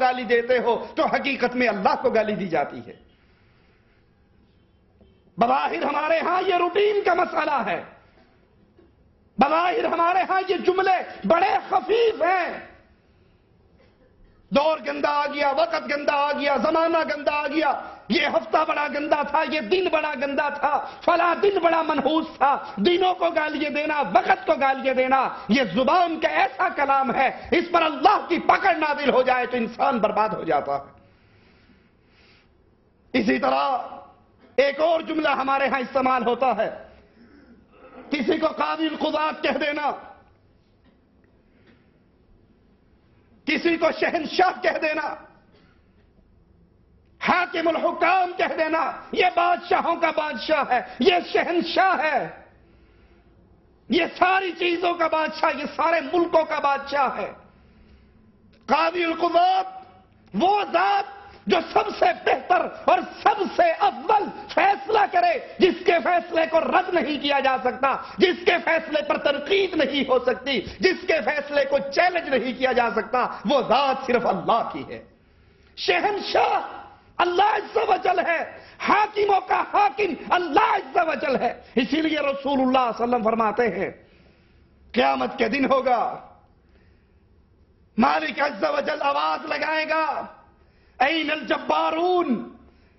گالی دیتے ہو تو حقیقت میں اللہ کو گالی دی جاتی ہے۔ بظاہر ہمارے ہاں یہ روٹین کا مسئلہ ہے، بظاہر ہمارے ہاں یہ جملے بڑے خفیف ہیں، دور گندا آ گیا، وقت گندا آ گیا، زمانہ گندا آ گیا، یہ ہفتہ بڑا گندا تھا، یہ دن بڑا گندا تھا، فلاں دن بڑا منحوس تھا، دنوں کو گالیاں دینا، وقت کو گالیاں دینا، یہ زبان کا ایسا کلام ہے، اس پر اللہ کی پکڑ نازل ہو جائے تو انسان برباد ہو جاتا ہے۔ اسی طرح ایک اور جملہ ہمارے ہاں استعمال ہوتا ہے، کسی کو قاضی القضات کہہ دینا، کسی کو شہنشاہ کہہ دینا، حاکم الحکام کہہ دینا، یہ بادشاہوں کا بادشاہ ہے، یہ شہنشاہ ہے، یہ ساری چیزوں کا بادشاہ، یہ سارے ملکوں کا بادشاہ ہے۔ قاضی القضات وہ ذات جو سب سے بہتر اور سب سے اول فیصلہ کرے، جس کے فیصلے کو رد نہیں کیا جا سکتا، جس کے فیصلے پر تنقید نہیں ہو سکتی، جس کے فیصلے کو چیلنج نہیں کیا جا سکتا، وہ ذات صرف اللہ کی ہے۔ شہنشاہ اللہ عز و جل ہے، حاکموں کا حاکم اللہ عز و جل ہے۔ اسی لیے رسول اللہ صلی اللہ علیہ وسلم فرماتے ہیں قیامت کے دن ہوگا، مالک عز و جل آواز لگائے گا، این الجبارون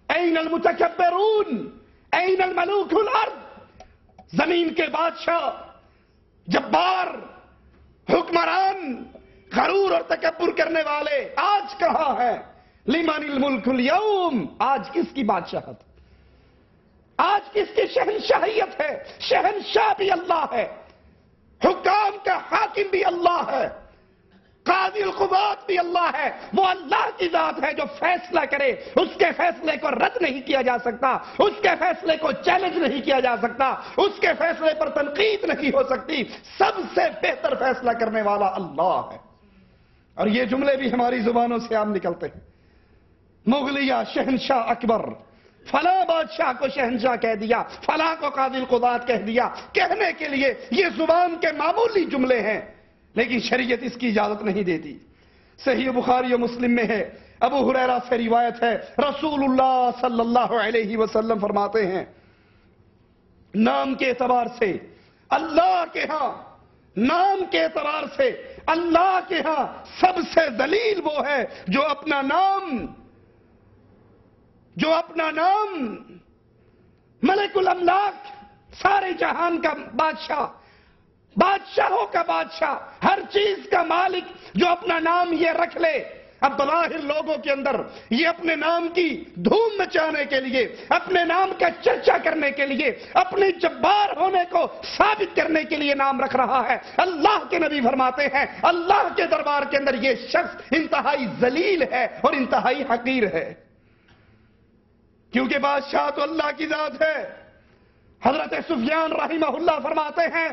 این المتکبرون این الملوک الارض، زمین کے بادشاہ، جبار، حکمران، غرور اور تکبر کرنے والے آج کہاں ہے؟ لمن الملک اليوم، آج کس کی بادشاہت، آج کس کی شہنشاہیت ہے؟ شہنشاہ بھی اللہ ہے، حکام کا حاکم بھی اللہ ہے، قاضی القضات بھی اللہ ہے، وہ اللہ کی ذات ہے جو فیصلہ کرے، اس کے فیصلے کو رد نہیں کیا جا سکتا، اس کے فیصلے کو چیلنج نہیں کیا جا سکتا، اس کے فیصلے پر تنقید نہیں ہو سکتی، سب سے بہتر فیصلہ کرنے والا اللہ ہے۔ اور یہ جملے بھی ہماری زبانوں سے عام نکلتے ہیں، مغلیہ شہنشاہ اکبر، فلاں بادشاہ کو شہنشاہ کہہ دیا، فلاں کو قاضی القضات کہہ دیا، کہنے کے لیے یہ زبان کے معمولی جملے ہیں، لیکن شریعت اس کی اجازت نہیں دیتی۔ صحیح بخاری و مسلم میں ہے، ابو ہریرہ سے روایت ہے، رسول اللہ صلی اللہ علیہ وسلم فرماتے ہیں نام کے اعتبار سے اللہ کے ہاں، نام کے اعتبار سے اللہ کے ہاں سب سے ذلیل وہ ہے جو اپنا نام ملک الاملاک، سارے جہان کا بادشاہ، بادشاہوں کا بادشاہ، ہر چیز کا مالک، جو اپنا نام یہ رکھ لے، اب بظاہر لوگوں کے اندر یہ اپنے نام کی دھوم مچانے کے لیے، اپنے نام کا چرچا کرنے کے لیے، اپنے جبار ہونے کو ثابت کرنے کے لیے نام رکھ رہا ہے۔ اللہ کے نبی فرماتے ہیں اللہ کے دربار کے اندر یہ شخص انتہائی ذلیل ہے اور انتہائی حقیر ہے، کیونکہ بادشاہ تو اللہ کی ذات ہے۔ حضرت سفیان رحمہ اللہ فرماتے ہیں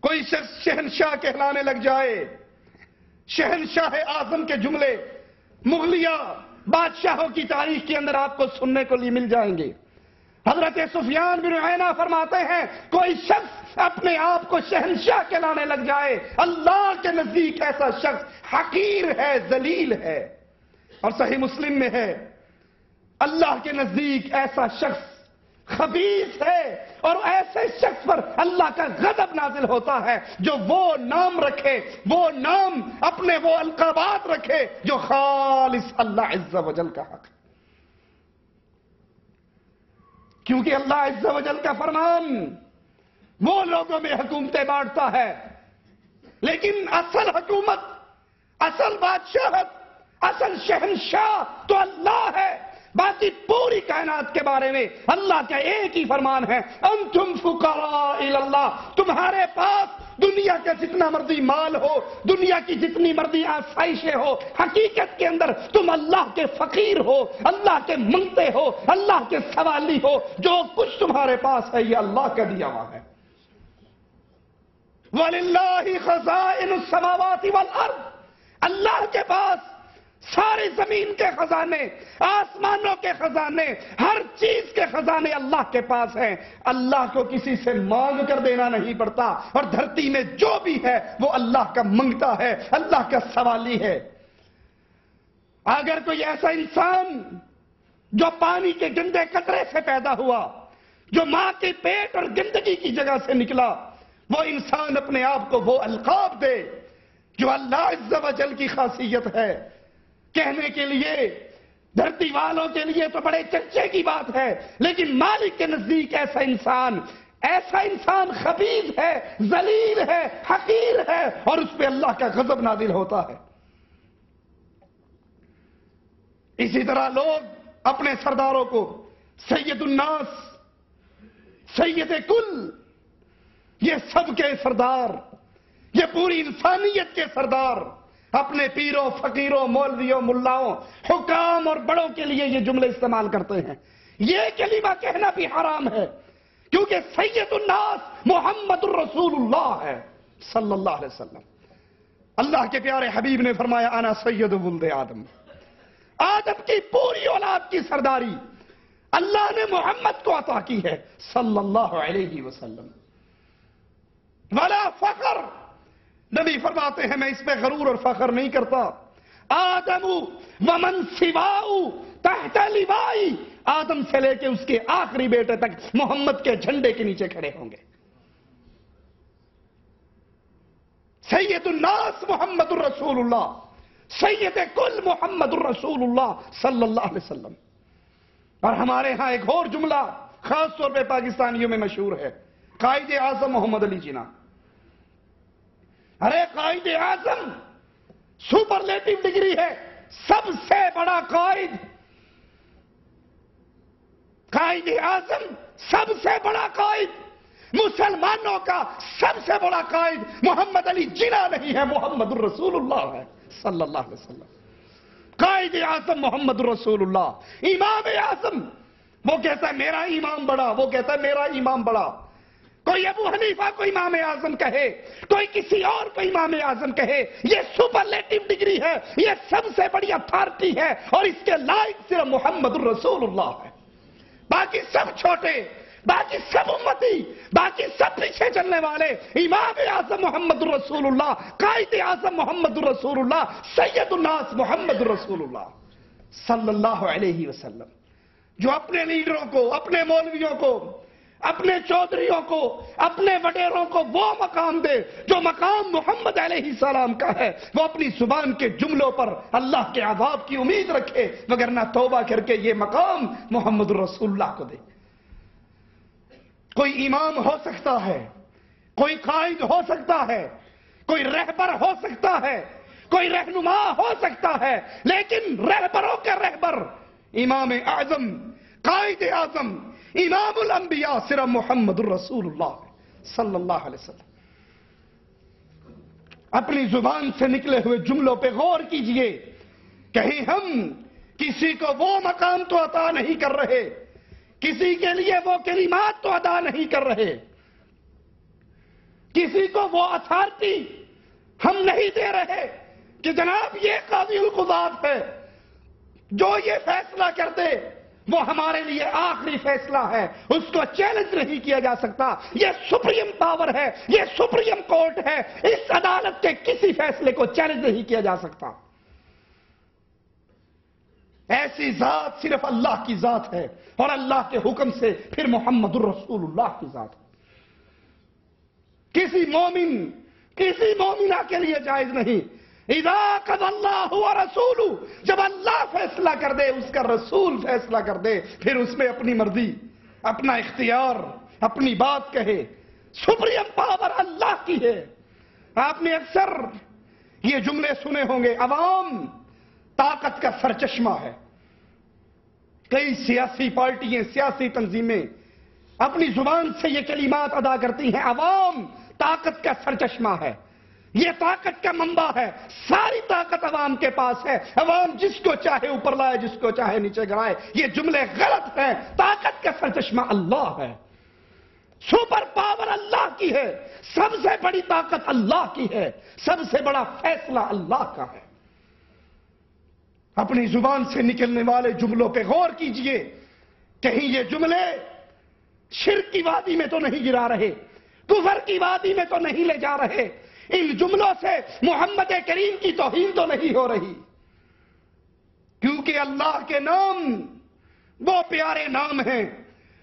کوئی شخص شہنشاہ کہلانے لگ جائے، شہنشاہ اعظم کے جملے مغلیہ بادشاہوں کی تاریخ کے اندر آپ کو سننے کو لیے مل جائیں گے۔ حضرت سفیان بن عیینہ فرماتے ہیں کوئی شخص اپنے آپ کو شہنشاہ کہلانے لگ جائے، اللہ کے نزدیک ایسا شخص حقیر ہے، ذلیل ہے۔ اور صحیح مسلم میں ہے اللہ کے نزدیک ایسا شخص خبیث ہے، اور ایسے شخص پر اللہ کا غضب نازل ہوتا ہے جو وہ نام رکھے، وہ نام اپنے وہ القابات رکھے جو خالص اللہ عز و جل کا حق ہے، کیونکہ اللہ عز و جل کا فرمان وہ لوگوں میں حکومتیں بانٹتا ہے، لیکن اصل حکومت، اصل بادشاہت، اصل شہنشاہ تو اللہ ہے۔ باقی پوری کائنات کے بارے میں اللہ کا ایک ہی فرمان ہے، انتم فقراء الی اللہ، تمہارے پاس دنیا کا جتنا مرضی مال ہو، دنیا کی جتنی مرضی آسائشیں ہو، حقیقت کے اندر تم اللہ کے فقیر ہو، اللہ کے منگتے ہو، اللہ کے سوالی ہو، جو کچھ تمہارے پاس ہے یہ اللہ کا دیا ہوا ہے۔ وَلِلَّهِ خَزَائِنُ السَّمَاوَاتِ وَالْأَرْضِ، اللہ کے پاس سارے زمین کے خزانے، آسمانوں کے خزانے، ہر چیز کے خزانے اللہ کے پاس ہیں، اللہ کو کسی سے مانگ کر دینا نہیں پڑتا، اور دھرتی میں جو بھی ہے وہ اللہ کا منگتا ہے، اللہ کا سوالی ہے۔ اگر کوئی ایسا انسان جو پانی کے گندے قطرے سے پیدا ہوا، جو ماں کے پیٹ اور گندگی کی جگہ سے نکلا، وہ انسان اپنے آپ کو وہ القاب دے جو اللہ عز و جل کی خاصیت ہے، کہنے کے لیے دھرتی والوں کے لیے تو بڑے چرچے کی بات ہے، لیکن مالک کے نزدیک ایسا انسان خبیث ہے، ذلیل ہے، حقیر ہے، اور اس پہ اللہ کا غضب نازل ہوتا ہے۔ اسی طرح لوگ اپنے سرداروں کو سید الناس، سید کل، یہ سب کے سردار، یہ پوری انسانیت کے سردار، اپنے پیروں، فقیروں، مولویوں، ملاؤں، حکام اور بڑوں کے لیے یہ جملے استعمال کرتے ہیں۔ یہ کلمہ کہنا بھی حرام ہے، کیونکہ سید الناس محمد الرسول اللہ ہے صلی اللہ علیہ وسلم۔ اللہ کے پیارے حبیب نے فرمایا انا سید ولد آدم، آدم کی پوری اولاد کی سرداری اللہ نے محمد کو عطا کی ہے صلی اللہ علیہ وسلم۔ ولا فخر، نبی فرماتے ہیں میں اس پہ غرور اور فخر نہیں کرتا۔ آدم ومن سواؤ تحت لوائی، آدم سے لے کے اس کے آخری بیٹے تک محمد کے جھنڈے کے نیچے کھڑے ہوں گے۔ سید الناس محمد الرسول اللہ، سید کل محمد الرسول اللہ صلی اللہ علیہ وسلم۔ اور ہمارے ہاں ایک اور جملہ خاص طور پہ پاکستانیوں میں مشہور ہے، قائد اعظم محمد علی جناح۔ ارے قائد اعظم سپرلیٹو ڈگری ہے، سب سے بڑا قائد، قائد اعظم سب سے بڑا قائد، مسلمانوں کا سب سے بڑا قائد محمد علی جناح نہیں ہے، محمد الرسول اللہ ہے صلی اللہ علیہ وسلم۔ قائد اعظم محمد الرسول اللہ، امام اعظم، وہ کہتا ہے میرا امام بڑا، وہ کہتا ہے میرا امام بڑا۔ کوئی ابو حنیفہ کو امام اعظم کہے، کوئی کسی اور کو امام اعظم کہے، یہ سپرلیٹو ڈگری ہے، یہ سب سے بڑی اتھارٹی ہے، اور اس کے لائق صرف محمد الرسول اللہ ہے۔ باقی سب چھوٹے، باقی سب امتی، باقی سب پیچھے چلنے والے، امام اعظم محمد الرسول اللہ، قائد اعظم محمد الرسول اللہ، سید الناس محمد الرسول اللہ صلی اللہ علیہ وسلم، جو اپنے لیڈروں کو، اپنے مولویوں کو، اپنے چودھریوں کو، اپنے وڈیروں کو وہ مقام دے جو مقام محمد علیہ السلام کا ہے، وہ اپنی زبان کے جملوں پر اللہ کے عذاب کی امید رکھے، وگرنہ توبہ کر کے یہ مقام محمد الرسول اللہ کو دے۔ کوئی امام ہو سکتا ہے، کوئی قائد ہو سکتا ہے، کوئی رہبر ہو سکتا ہے، کوئی رہنما ہو سکتا ہے، لیکن رہبروں کے رہبر، امام اعظم، قائد اعظم، امام الانبیاء صرف محمد الرسول اللہ صلی اللہ علیہ وسلم۔ اپنی زبان سے نکلے ہوئے جملوں پہ غور کیجئے، کہیں ہم کسی کو وہ مقام تو عطا نہیں کر رہے، کسی کے لیے وہ کلمات تو ادا نہیں کر رہے، کسی کو وہ اتھارٹی ہم نہیں دے رہے کہ جناب یہ قاضی القضات ہے، جو یہ فیصلہ کر دے وہ ہمارے لیے آخری فیصلہ ہے، اس کو چیلنج نہیں کیا جا سکتا، یہ سپریم پاور ہے، یہ سپریم کورٹ ہے، اس عدالت کے کسی فیصلے کو چیلنج نہیں کیا جا سکتا۔ ایسی ذات صرف اللہ کی ذات ہے، اور اللہ کے حکم سے پھر محمد الرسول اللہ کی ذات ہے۔ کسی مومن، کسی مومنہ کے لیے جائز نہیں، اذا قضى اللہ ورسولہ، جب اللہ فیصلہ کر دے، اس کا رسول فیصلہ کر دے، پھر اس میں اپنی مرضی، اپنا اختیار، اپنی بات کہے۔ سپریم پاور اللہ کی ہے۔ آپ نے اکثر یہ جملے سنے ہوں گے، عوام طاقت کا سرچشمہ ہے۔ کئی سیاسی پارٹیاں، سیاسی تنظیمیں اپنی زبان سے یہ کلمات ادا کرتی ہیں، عوام طاقت کا سرچشمہ ہے، یہ طاقت کا منبع ہے، ساری طاقت عوام کے پاس ہے، عوام جس کو چاہے اوپر لائے، جس کو چاہے نیچے گرائے۔ یہ جملے غلط ہیں، طاقت کا سرچشمہ اللہ ہے، سپر پاور اللہ کی ہے، سب سے بڑی طاقت اللہ کی ہے، سب سے بڑا فیصلہ اللہ کا ہے۔ اپنی زبان سے نکلنے والے جملوں پہ غور کیجئے، کہیں یہ جملے شرک کی وادی میں تو نہیں گرا رہے، کفر کی وادی میں تو نہیں لے جا رہے، ان جملوں سے محمد کریم کی توہین تو نہیں ہو رہی۔ کیونکہ اللہ کے نام وہ پیارے نام ہیں،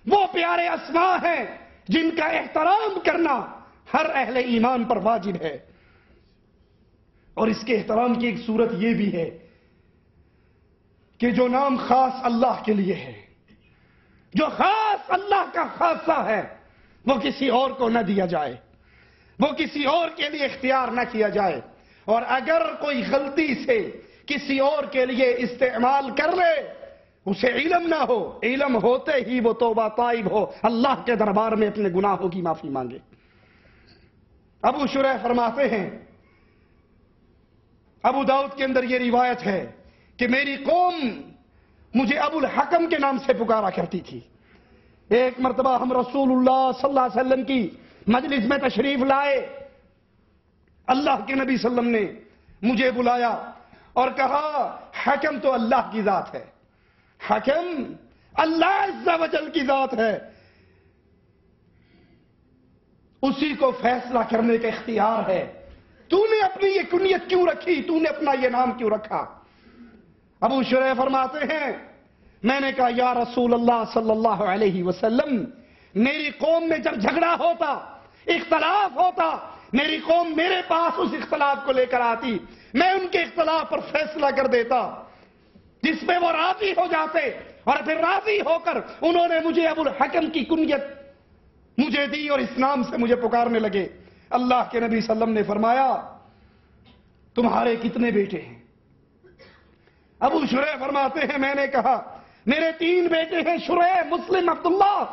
وہ پیارے اسماء ہیں جن کا احترام کرنا ہر اہل ایمان پر واجب ہے۔ اور اس کے احترام کی ایک صورت یہ بھی ہے کہ جو نام خاص اللہ کے لیے ہے، جو خاص اللہ کا خاصہ ہے، وہ کسی اور کو نہ دیا جائے، وہ کسی اور کے لیے اختیار نہ کیا جائے۔ اور اگر کوئی غلطی سے کسی اور کے لیے استعمال کر لے، اسے علم نہ ہو، علم ہوتے ہی وہ توبہ طائب ہو، اللہ کے دربار میں اپنے گناہوں کی معافی مانگے۔ ابو شریح فرماتے ہیں، ابو داؤد کے اندر یہ روایت ہے کہ میری قوم مجھے ابو الحکم کے نام سے پکارا کرتی تھی۔ ایک مرتبہ ہم رسول اللہ صلی اللہ علیہ وسلم کی مجلس میں تشریف لائے، اللہ کے نبی صلی اللہ علیہ وسلم نے مجھے بلایا اور کہا حکم تو اللہ کی ذات ہے، حکم اللہ عز و جل کی ذات ہے، اسی کو فیصلہ کرنے کا اختیار ہے، تو نے اپنی یہ کنیت کیوں رکھی، تو نے اپنا یہ نام کیوں رکھا؟ ابو شریح فرماتے ہیں میں نے کہا یا رسول اللہ صلی اللہ علیہ وسلم، میری قوم میں جب جھگڑا ہوتا، اختلاف ہوتا، میری قوم میرے پاس اس اختلاف کو لے کر آتی، میں ان کے اختلاف پر فیصلہ کر دیتا جس پہ وہ راضی ہو جاتے، اور پھر راضی ہو کر انہوں نے مجھے ابو الحکم کی کنیت مجھے دی اور اس نام سے مجھے پکارنے لگے۔ اللہ کے نبی صلی اللہ علیہ وسلم نے فرمایا تمہارے کتنے بیٹے ہیں؟ ابو شریح فرماتے ہیں میں نے کہا میرے 3 بیٹے ہیں، شریح، مسلم، عبداللہ۔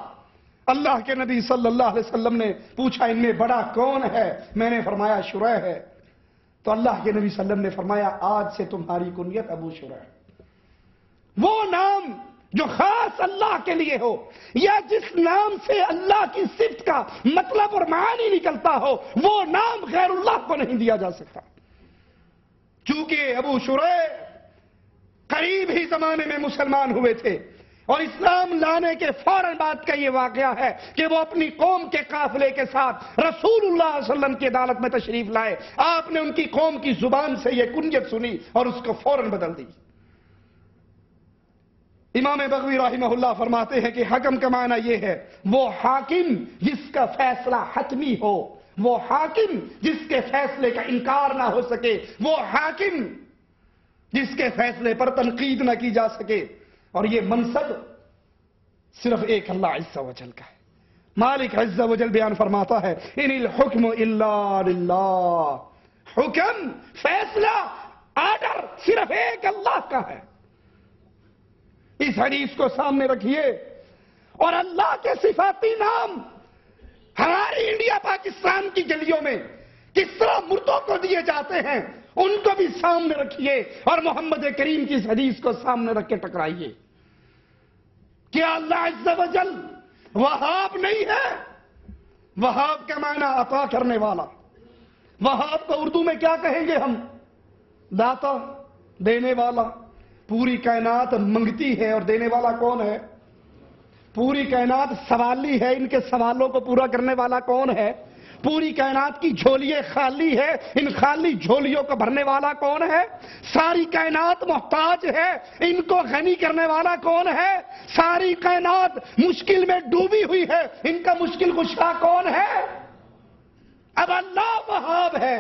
اللہ کے نبی صلی اللہ علیہ وسلم نے پوچھا ان میں بڑا کون ہے؟ میں نے فرمایا شریح ہے۔ تو اللہ کے نبی صلی اللہ علیہ وسلم نے فرمایا آج سے تمہاری کنیت ابو شریح۔ وہ نام جو خاص اللہ کے لیے ہو، یا جس نام سے اللہ کی صفت کا مطلب اور معنی نکلتا ہو، وہ نام غیر اللہ کو نہیں دیا جا سکتا۔ چونکہ ابو شریح قریب ہی زمانے میں مسلمان ہوئے تھے، اور اسلام لانے کے فوراً بعد کا یہ واقعہ ہے کہ وہ اپنی قوم کے قافلے کے ساتھ رسول اللہ صلی اللہ علیہ وسلم کی عدالت میں تشریف لائے۔ آپ نے ان کی قوم کی زبان سے یہ کنیت سنی اور اس کو فوراً بدل دی۔ امام بغوی رحمہ اللہ فرماتے ہیں کہ حکم کا معنی یہ ہے وہ حاکم جس کا فیصلہ حتمی ہو، وہ حاکم جس کے فیصلے کا انکار نہ ہو سکے، وہ حاکم جس کے فیصلے پر تنقید نہ کی جا سکے۔ اور یہ منصب صرف ایک اللہ عز و جل کا ہے۔ مالک عز و جل بیان فرماتا ہے ان الحکم الا للہ، حکم، فیصلہ، آرڈر صرف ایک اللہ کا ہے۔ اس حدیث کو سامنے رکھیے، اور اللہ کے صفاتی نام ہماری انڈیا پاکستان کی گلیوں میں کس طرح مردوں کو دیے جاتے ہیں ان کو بھی سامنے رکھیے، اور محمد کریم کی اس حدیث کو سامنے رکھ کے ٹکرائیے۔ کیا اللہ عز و جل وہاب نہیں ہے؟ وہاب کا معنی عطا کرنے والا۔ وہاب کو اردو میں کیا کہیں گے ہم؟ داتا، دینے والا۔ پوری کائنات منگتی ہے اور دینے والا کون ہے؟ پوری کائنات سوالی ہے، ان کے سوالوں کو پورا کرنے والا کون ہے؟ پوری کائنات کی جھولیاں خالی ہے، ان خالی جھولیوں کو بھرنے والا کون ہے؟ ساری کائنات محتاج ہے، ان کو غنی کرنے والا کون ہے؟ ساری کائنات مشکل میں ڈوبی ہوئی ہے، ان کا مشکل کشا کون ہے؟ اب اللہ وہاب ہے،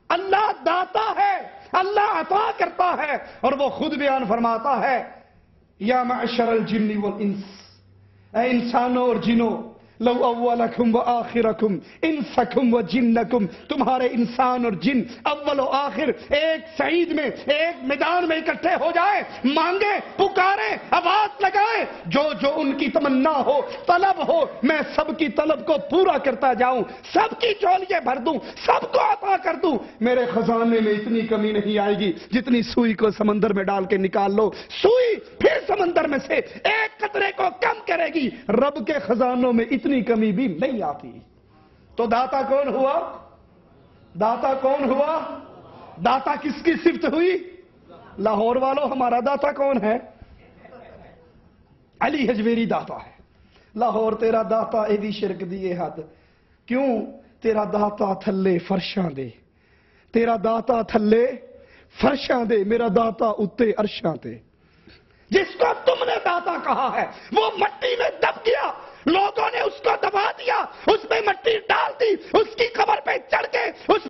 اللہ داتا ہے، اللہ عطا کرتا ہے، اور وہ خود بیان فرماتا ہے یا معشر الجن والانس، اے انسانوں اور جنوں، لو اولکم و آخرکم انسکم و جنکم، تمہارے انسان اور جن اول و آخر ایک سعید میں، ایک میدان میں اکٹھے ہو جائے، مانگے، پکارے، آواز لگائے، جو جو ان کی تمنا ہو، طلب ہو، میں سب کی طلب کو پورا کرتا جاؤں، سب کی جھولیاں بھر دوں، سب کو عطا کر دوں، میرے خزانے میں اتنی کمی نہیں آئے گی جتنی سوئی کو سمندر میں ڈال کے نکال لو، سوئی پھر سمندر میں سے ایک قطرے کو کم کرے گی، رب کے خزانوں میں اتنی کمی بھی نہیں آتی۔ تو داتا کون ہوا؟ داتا کون ہوا؟ داتا کس کی صفت ہوئی؟ لاہور والوں، ہمارا داتا کون ہے؟ علی حجویری داتا ہے۔ لاہور تیرا داتا ایدی شرک دیے حد، کیوں؟ تیرا داتا تھلے فرشاں دے، تیرا داتا تھلے فرشاں دے، میرا داتا اتے عرشاں تے۔ جس کو تم نے داتا کہا ہے وہ مٹی میں دب گیا، لوگوں نے اس کو دبا دیا، اس میں مٹی